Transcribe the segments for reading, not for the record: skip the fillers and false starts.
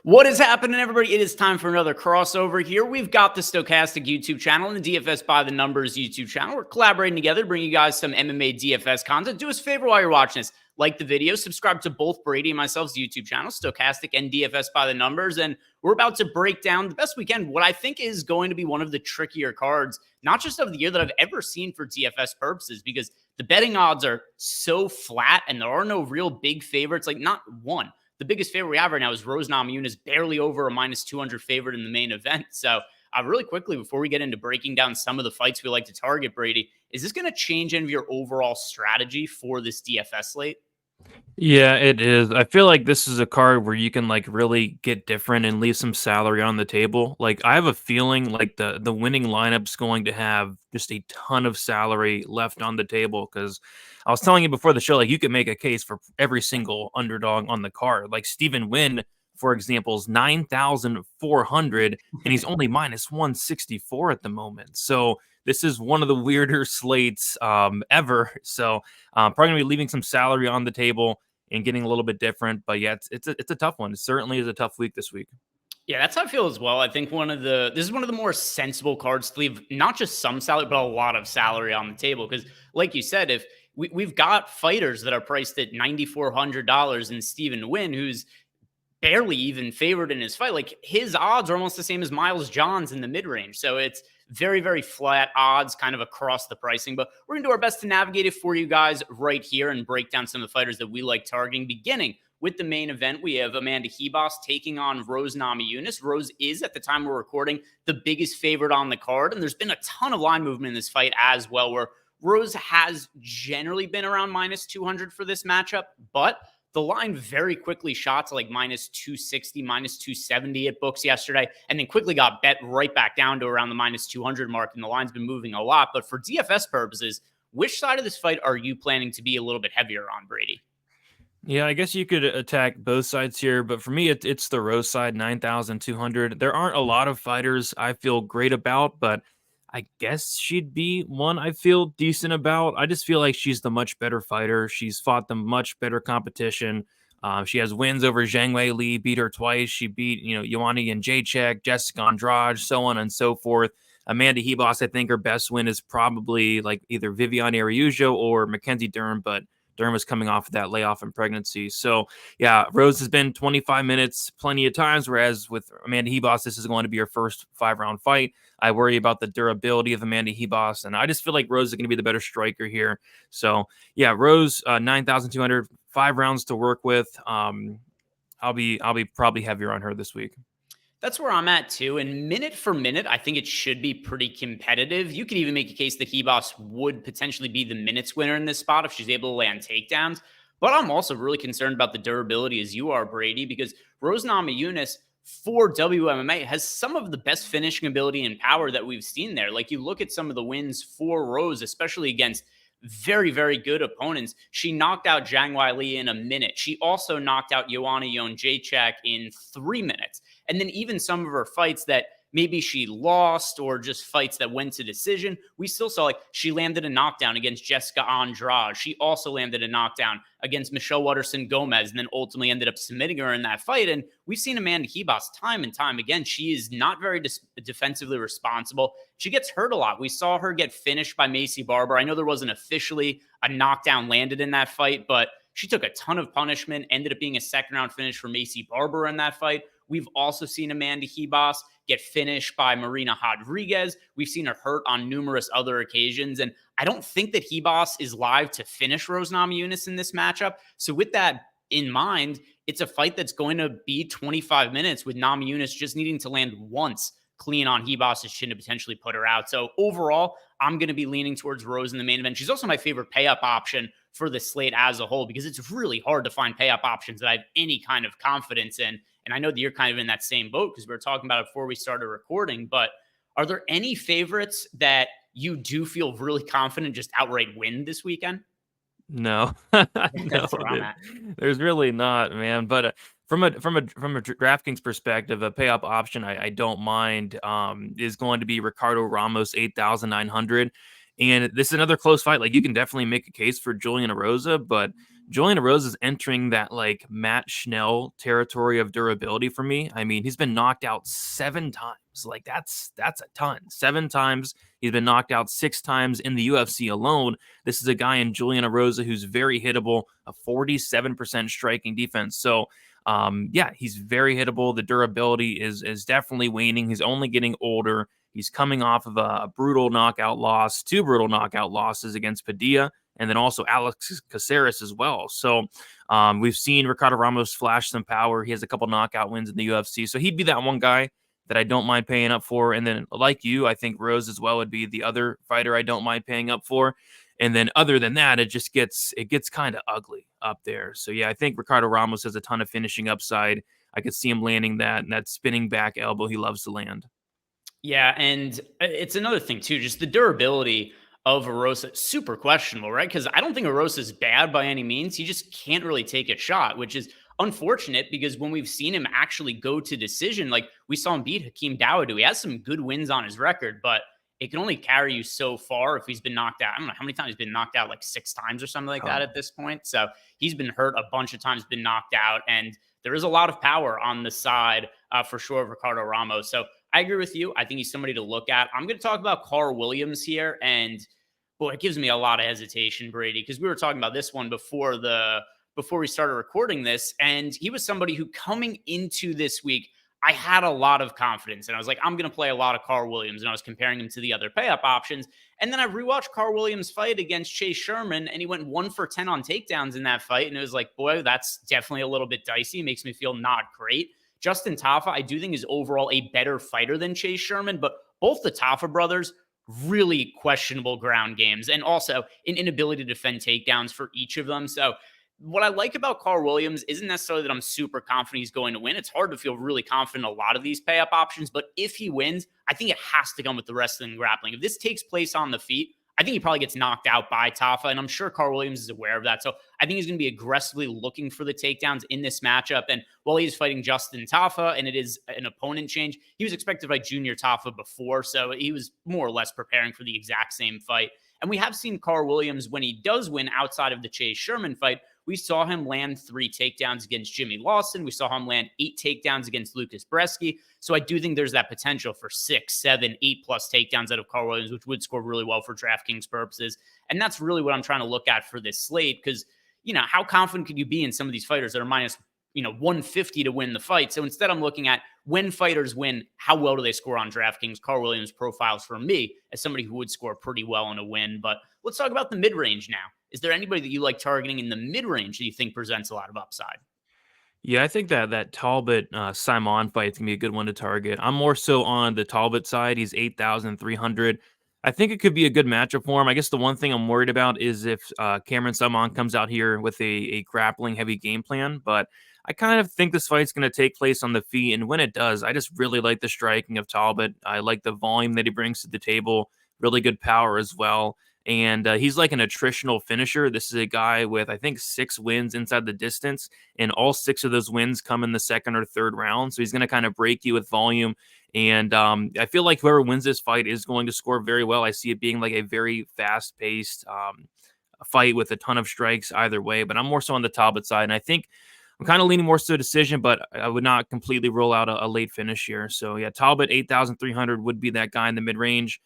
What is happening, everybody? It is time for another crossover here. We've got the Stochastic YouTube channel and the DFS by the Numbers YouTube channel. We're collaborating together to bring you guys some MMA DFS content. Do us a favor while you're watching this. Like the video, subscribe to both Brady and myself's YouTube channel, Stochastic and DFS by the Numbers. And we're about to break down the best weekend, what I think is going to be one of the trickier cards, not just of the year that I've ever seen for DFS purposes, because the betting odds are so flat and there are no real big favorites, like not one. The biggest favorite we have right now is Rose Namajunas, barely over a minus 200 favorite in the main event. So really quickly, before we get into breaking down some of the fights we like to target, Brady, is this going to change any of your overall strategy for this DFS slate? Yeah, it is. I feel like this is a card where you can really get different and leave some salary on the table. Like I have a feeling like the winning lineup's going to have just a ton of salary left on the table because I was telling you before the show, like you could make a case for every single underdog on the card. Like Stephen Wynn, for example, is 9,400 and he's only minus 164 at the moment. So this is one of the weirder slates ever. So probably going to be leaving some salary on the table and getting a little bit different. But yeah, it's a tough one. It certainly is a tough week this week. Yeah, that's how I feel as well. I think this is one of the more sensible cards to leave not just some salary, but a lot of salary on the table. Because, like you said, if we've got fighters that are priced at $9,400 and Stephen Wynn, who's barely even favored in his fight, like his odds are almost the same as Miles Johns in the mid range. So it's very, very flat odds kind of across the pricing. But we're going to do our best to navigate it for you guys right here and break down some of the fighters that we like targeting, beginning with the main event. We have Amanda Ribas taking on Rose Namajunas. Rose is, at the time we're recording, the biggest favorite on the card. And there's been a ton of line movement in this fight as well, where Rose has generally been around minus 200 for this matchup, but the line very quickly shot to like minus 260, minus 270 at books yesterday, and then quickly got bet right back down to around the minus 200 mark, and the line's been moving a lot. But for DFS purposes, which side of this fight are you planning to be a little bit heavier on, Brady? Yeah, I guess you could attack both sides here, but for me, it's the Rose side, 9,200. There aren't a lot of fighters I feel great about, but I guess she'd be one I feel decent about. I just feel like she's the much better fighter. She's fought the much better competition. She has wins over Zhang Wei Li, beat her twice. She beat, Ioane and Jacek, Jessica Andrade, so on and so forth. Amanda Ribas, I think her best win is probably like either Viviane Araújo or Mackenzie Dern, but Dern was coming off of that layoff in pregnancy. So, yeah, Rose has been 25 minutes plenty of times, whereas with Amanda Ribas, this is going to be her first 5-round fight. I worry about the durability of Amanda Ribas, and I just feel like Rose is going to be the better striker here. So, yeah, Rose, 9,200, 5 rounds to work with. I'll be probably heavier on her this week. That's where I'm at too. And minute for minute, I think it should be pretty competitive. You could even make a case that Ribas would potentially be the minutes winner in this spot if she's able to land takedowns. But I'm also really concerned about the durability as you are, Brady, because Rose Namajunas for WMMA has some of the best finishing ability and power that we've seen there. Like you look at some of the wins for Rose, especially against very, very good opponents. She knocked out Zhang Wei Li in a minute. She also knocked out Ioane Jacek in 3 minutes. And then even some of her fights that maybe she lost or just fights that went to decision, we still saw like she landed a knockdown against Jessica Andrade. She also landed a knockdown against Michelle Waterson Gomez and then ultimately ended up submitting her in that fight. And we've seen Amanda Ribas time and time again. She is not very defensively responsible. She gets hurt a lot. We saw her get finished by Macy Barber. I know there wasn't officially a knockdown landed in that fight, but she took a ton of punishment, ended up being a second-round finish for Macy Barber in that fight. We've also seen Amanda Ribas get finished by Marina Rodriguez. We've seen her hurt on numerous other occasions. And I don't think that Ribas is live to finish Rose Namajunas in this matchup. So with that in mind, it's a fight that's going to be 25 minutes with Namajunas just needing to land once clean on Ribas' chin to potentially put her out. So overall, I'm going to be leaning towards Rose in the main event. She's also my favorite pay-up option for the slate as a whole because it's really hard to find pay-up options that I have any kind of confidence in. And I know that you're kind of in that same boat because we were talking about it before we started recording, but are there any favorites that you do feel really confident just outright win this weekend? No, no, there's really not, man. But from a DraftKings perspective, a pay-up option I don't mind is going to be Ricardo Ramos 8,900. And this is another close fight. Like you can definitely make a case for Julian Erosa, but Julian Rose is entering that like Matt Schnell territory of durability for me. I mean, he's been knocked out 7 times. Like that's a ton. 7 times. He's been knocked out 6 times in the UFC alone. This is a guy in Julian Rosa who's very hittable, a 47% striking defense. So yeah, he's very hittable. The durability is definitely waning. He's only getting older. He's coming off of a brutal knockout loss, 2 brutal knockout losses against Padilla, and then also Alex Caceres as well. So we've seen Ricardo Ramos flash some power. He has a couple knockout wins in the UFC. So he'd be that one guy that I don't mind paying up for. And then like you, I think Rose as well would be the other fighter I don't mind paying up for. And then other than that, it gets kind of ugly up there. So yeah, I think Ricardo Ramos has a ton of finishing upside. I could see him landing that spinning back elbow he loves to land. Yeah, and it's another thing too, just the durability of Arosa, super questionable, right? Because I don't think Arosa is bad by any means. He just can't really take a shot, which is unfortunate because when we've seen him actually go to decision, like we saw him beat Hakeem Dawodu, he has some good wins on his record, but it can only carry you so far if he's been knocked out. I don't know how many times he's been knocked out, like 6 times or something like that at this point. So he's been hurt a bunch of times, been knocked out, and there is a lot of power on the side for sure of Ricardo Ramos. So I agree with you. I think he's somebody to look at. I'm going to talk about Carl Williams here, and boy, it gives me a lot of hesitation, Brady, because we were talking about this one before we started recording this, and he was somebody who coming into this week, I had a lot of confidence, and I was like, I'm going to play a lot of Carl Williams, and I was comparing him to the other pay up options, and then I rewatched Carl Williams fight against Chase Sherman, and he went 1 for 10 on takedowns in that fight, and it was like, boy, that's definitely a little bit dicey. It makes me feel not great. Justin Tafa, I do think is overall a better fighter than Chase Sherman, but both the Tafa brothers, really questionable ground games and also an inability to defend takedowns for each of them. So what I like about Carl Williams isn't necessarily that I'm super confident he's going to win. It's hard to feel really confident in a lot of these pay up options, but if he wins, I think it has to come with the wrestling and grappling. If this takes place on the feet, I think he probably gets knocked out by Tafa, and I'm sure Carl Williams is aware of that. So I think he's going to be aggressively looking for the takedowns in this matchup. And while he's fighting Justin Tafa, and it is an opponent change, he was expected to fight Junior Tafa before, so he was more or less preparing for the exact same fight. And we have seen Carl Williams, when he does win outside of the Chase Sherman fight, we saw him land 3 takedowns against Jimmy Lawson. We saw him land 8 takedowns against Lucas Bresky. So I do think there's that potential for 6, 7, 8 plus takedowns out of Carl Williams, which would score really well for DraftKings purposes. And that's really what I'm trying to look at for this slate because, how confident could you be in some of these fighters that are minus, 150 to win the fight? So instead, I'm looking at when fighters win, how well do they score on DraftKings? Carl Williams profiles for me as somebody who would score pretty well in a win. But let's talk about the mid-range now. Is there anybody that you like targeting in the mid-range that you think presents a lot of upside? Yeah, I think that Talbot Simon fight's gonna be a good one to target. I'm more so on the Talbot side. He's 8,300. I think it could be a good matchup for him. I guess the one thing I'm worried about is if Cameron Simon comes out here with a grappling heavy game plan. But I kind of think this fight's going to take place on the feet, and when it does, I just really like the striking of Talbot. I like the volume that he brings to the table. Really good power as well. And he's like an attritional finisher. This is a guy with, I think, 6 wins inside the distance, and all 6 of those wins come in the second or third round. So he's going to kind of break you with volume. And I feel like whoever wins this fight is going to score very well. I see it being like a very fast-paced fight with a ton of strikes either way. But I'm more so on the Talbot side, and I think I'm kind of leaning more to a decision, but I would not completely rule out a late finish here. So yeah, Talbot 8,300 would be that guy in the mid range.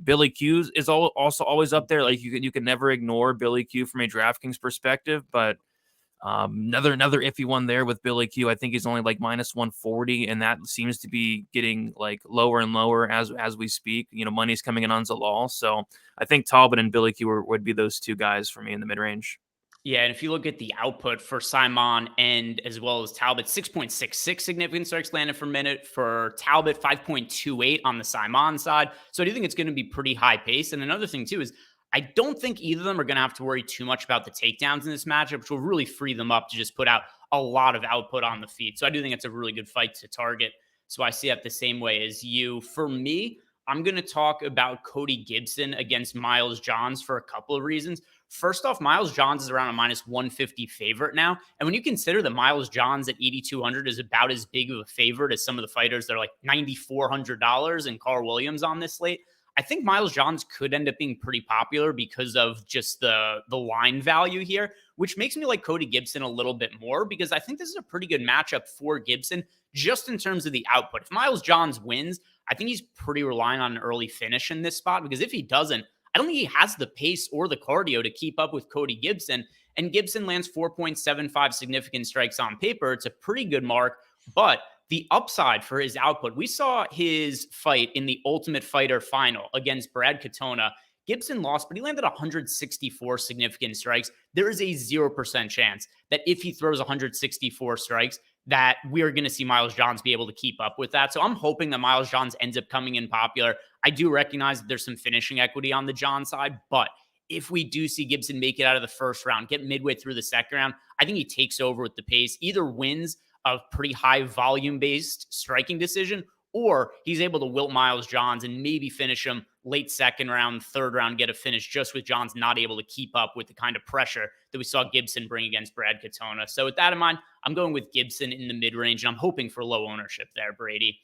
Billy Q is also always up there. Like you can never ignore Billy Q from a DraftKings perspective, but another iffy one there with Billy Q. I think he's only like minus 140, and that seems to be getting like lower and lower as we speak. Money's coming in on Zalal, so I think Talbot and Billy Q would be those 2 guys for me in the mid range. Yeah, and if you look at the output for Simon and as well as Talbot, 6.66 significant strikes landed per minute. For Talbot, 5.28 on the Simon side. So I do think it's going to be pretty high pace. And another thing, too, is I don't think either of them are going to have to worry too much about the takedowns in this matchup, which will really free them up to just put out a lot of output on the feet. So I do think it's a really good fight to target. So I see it the same way as you. For me, I'm going to talk about Cody Gibson against Miles Johns for a couple of reasons. First off, Miles Johns is around a minus 150 favorite now. And when you consider that Miles Johns at 8,200 is about as big of a favorite as some of the fighters that are like $9,400 and Carl Williams on this slate, I think Miles Johns could end up being pretty popular because of just the line value here, which makes me like Cody Gibson a little bit more because I think this is a pretty good matchup for Gibson just in terms of the output. If Miles Johns wins, I think he's pretty relying on an early finish in this spot because if he doesn't, I don't think he has the pace or the cardio to keep up with Cody Gibson. And Gibson lands 4.75 significant strikes on paper. It's a pretty good mark, but the upside for his output, we saw his fight in the Ultimate Fighter final against Brad Katona. Gibson lost, but he landed 164 significant strikes. There is a 0% chance that if he throws 164 strikes, that we're going to see Miles Johns be able to keep up with that. So I'm hoping that Miles Johns ends up coming in popular. I do recognize that there's some finishing equity on the John side, but if we do see Gibson make it out of the first round, get midway through the second round, I think he takes over with the pace, either wins a pretty high volume based striking decision, or he's able to wilt Miles Johns and maybe finish him late second round, third round, get a finish just with Johns not able to keep up with the kind of pressure that we saw Gibson bring against Brad Katona. So with that in mind, I'm going with Gibson in the mid range, and I'm hoping for low ownership there, Brady.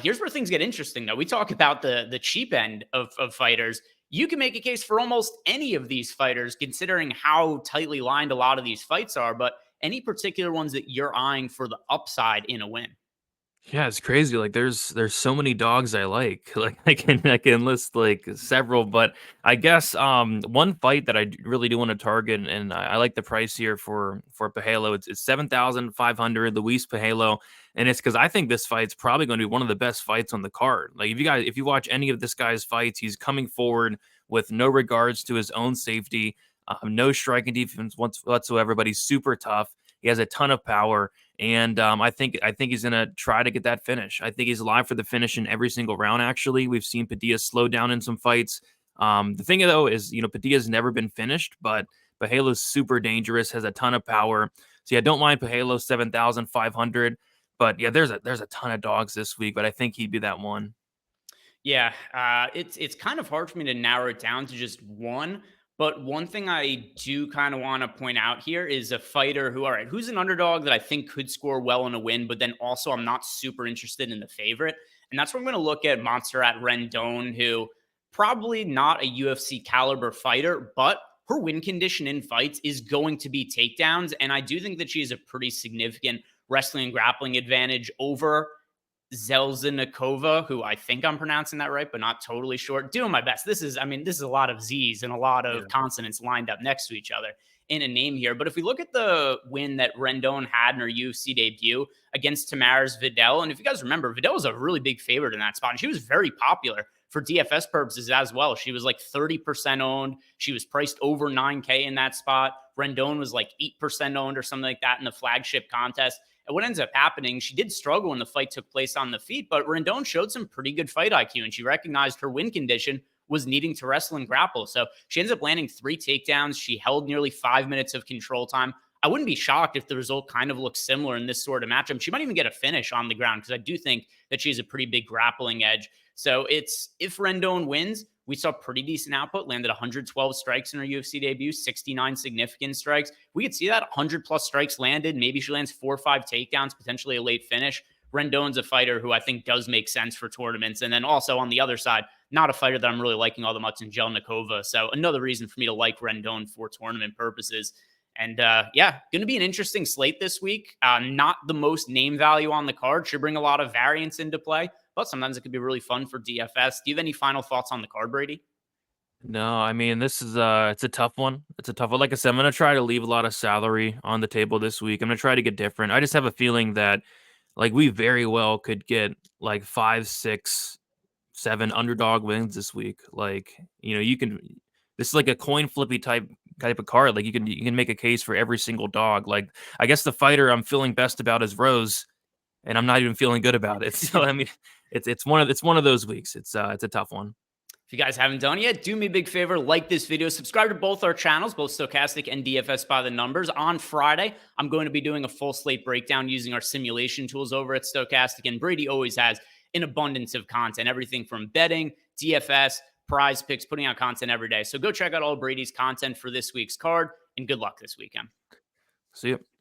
Here's where things get interesting, though. We talk about the cheap end of fighters. You can make a case for almost any of these fighters, considering how tightly lined a lot of these fights are. But any particular ones that you're eyeing for the upside in a win? Yeah, it's crazy. Like there's so many dogs I like. Like I can list like several, but I guess one fight that really do want to target, and I like the price here for Pajelo. It's 7,500, Luis Pajelo, and it's because I think this fight's probably going to be one of the best fights on the card. Like if you watch any of this guy's fights, he's coming forward with no regards to his own safety, no striking defense whatsoever, but he's super tough. He has a ton of power. And I think he's gonna try to get that finish. I think he's alive for the finish in every single round. Actually, we've seen Padilla slow down in some fights. The thing though is, Padilla's never been finished, but Pajelo's super dangerous, has a ton of power. So yeah, don't mind Pajelo 7,500. But yeah, there's a ton of dogs this week, but I think he'd be that one. Yeah, it's kind of hard for me to narrow it down to just one. But one thing I do kind of want to point out here is a fighter who, all right, who's an underdog that I think could score well in a win, but then also I'm not super interested in the favorite. And that's where I'm going to look at Montserrat Rendon, who probably not a UFC caliber fighter, but her win condition in fights is going to be takedowns. And I do think that she has a pretty significant wrestling and grappling advantage over Zelznikova, who I think I'm pronouncing that right, but not totally sure. Doing my best. This is a lot of Z's and a lot of consonants lined up next to each other in a name here. But if we look at the win that Rendon had in her UFC debut against Tamara's Vidal, and if you guys remember, Vidal was a really big favorite in that spot, and she was very popular for DFS purposes as well. She was like 30% owned. She was priced over 9K in that spot. Rendon was like 8% owned or something like that in the flagship contest. And what ends up happening, she did struggle when the fight took place on the feet, but Rendon showed some pretty good fight IQ, and she recognized her win condition was needing to wrestle and grapple. So she ends up landing 3 takedowns. She held nearly 5 minutes of control time. I wouldn't be shocked if the result kind of looks similar in this sort of matchup. She might even get a finish on the ground because I do think that she has a pretty big grappling edge. So if Rendon wins, we saw pretty decent output, landed 112 strikes in her UFC debut, 69 significant strikes. We could see that 100 plus strikes landed. Maybe she lands 4 or 5 takedowns, potentially a late finish. Rendon's a fighter who I think does make sense for tournaments. And then also on the other side, not a fighter that I'm really liking all that much in Jelnikova. So another reason for me to like Rendon for tournament purposes. And yeah, going to be an interesting slate this week. Not the most name value on the card. Should bring a lot of variance into play, but sometimes it could be really fun for DFS. Do you have any final thoughts on the card, Brady? No, I mean this is it's a tough one. It's a tough one. Like I said, I'm gonna try to leave a lot of salary on the table this week. I'm gonna try to get different. I just have a feeling that like we very well could get like 5, 6, 7 underdog wins this week. Like, you can this is like a coin flippy type of card. Like you can make a case for every single dog. Like I guess the fighter I'm feeling best about is Rose, and I'm not even feeling good about it. So I mean, it's one of those weeks. It's a tough one. If you guys haven't done it yet, do me a big favor, like this video, subscribe to both our channels, both Stochastic and DFS by the numbers. On Friday, I'm going to be doing a full slate breakdown using our simulation tools over at Stochastic, and Brady always has an abundance of content, everything from betting, DFS, prize picks, putting out content every day. So go check out all Brady's content for this week's card, and good luck this weekend. See you.